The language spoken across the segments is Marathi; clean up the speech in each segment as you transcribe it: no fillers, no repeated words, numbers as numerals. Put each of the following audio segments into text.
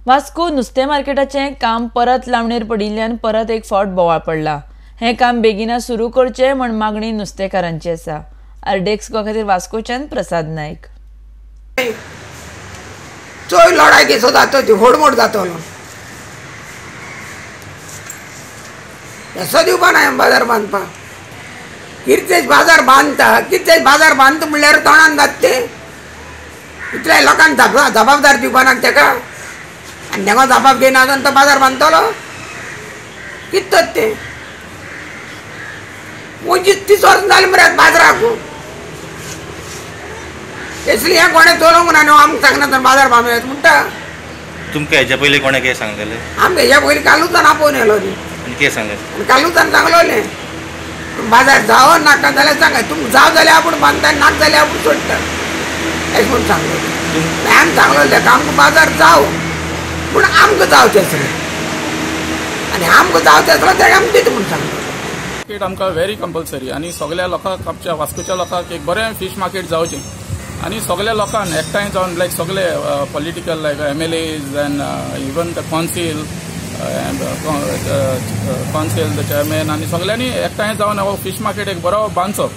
वास्को नुस्तें मार्केटाचें काम परत लावणेर पडिल्ल्यान परत एक फावट बोवाळ पडला। हें काम बेगिना सुरू करचें म्हण मागणी नुस्तेकारांची आसा। आरडेक्स खातीर वास्कोच्यान प्रसाद नायक। चोय लढाई केसो जातो ती होडमोड जातो असो दिवपा ना बाजार बांदपा कितेंच बाजार बांदता कितेंच बाजार बांदता म्हणल्यार तोंडान जाता ते इतल्या लोकांक जबाबदार दिवपा ना ताका आनी ताका जबाब घेयना तो बाजार बांदतलो कितें ते 25-30 वर्सां जालीं मरे बाजाराक इसलिए हें कोणें चलोवंक ना न्हू आमकां सांगना बाजार बांदूं येता म्हणटा तुमकां हेच्या पयलीं कोणें कितें सांगलेलें? आमकां हेच्या पयलीं कालूतान आपोवन येयलो न्ही आनी कितें सांगलें? कालूतान सांगलोलें बाजार जावं नाका जाल्यार सांगा तुमकां जाव जाल्यार आपूण बांदता नाका जाल्यार आपूण सोडटा अशें म्हूण सांगलेलें। आमी सांगलोलें आमकां बाजार जाव पूण आमकां जावचें आसलें आनी आमकां जावचें आसलें तें आमकां दिता म्हूण सांगलेलें। मार्केट आमकां व्हेरी कंपल्सरी आनी सगळ्या लोकांक आमच्या वास्कोच्या लोकांक एक बरें फीश मार्केट जावचें आनी सगळ्या लोकांक एकठांय जावन लायक सगळे political like MLAs end even the council the chairman आनी सगळ्यांनी एकठांय जावन हो फीश मार्केट एक बरो बांदचो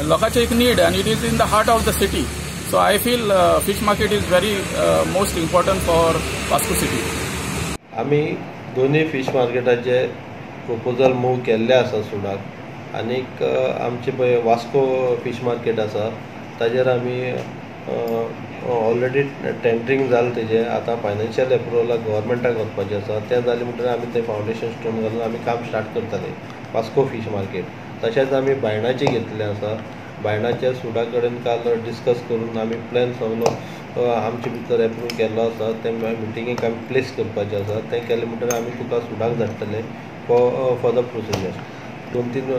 लोकांचे एक नीड आनी it is in the heart of the city so I feel fish market is very most important for Vasco city. आमी दोन्ही फीश मार्केटाचे प्रपोजल मूव केल्ले आसा सुडाक आनीक आमचे पळय वास्को फीश मार्केट आसा ताजेर आमी ऑलरेडी टेंडरींग जालें तेजें आतां फायनान्शियल एप्रुवलाक गव्हर्मेंटाक वचपाचें आसा तें जालें म्हणटकीर आमी तें फावंडेशन स्टोन घालून आमी काम स्टार्ट करतले वास्को फीश मार्केट। तशेंच आमी बायणाचें घेतलें आसा बायणाच्या सुडा कडेन काल डिस्कस करून आमी प्लॅन सगलो आमचे भितर एप्रूव केल्लो आसा ते मिटिंगेक आमी प्लेस करपाचें आसा तें केलें म्हणटकीर आमी तुका सुडाक धाडटले फॉर द प्रोसिजर। 2-3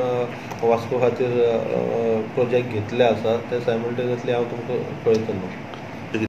वास्को खातीर प्रोजेक्ट घेतले आसा ते सायमल्टेनियसली हांव तुमकां कळयतलो।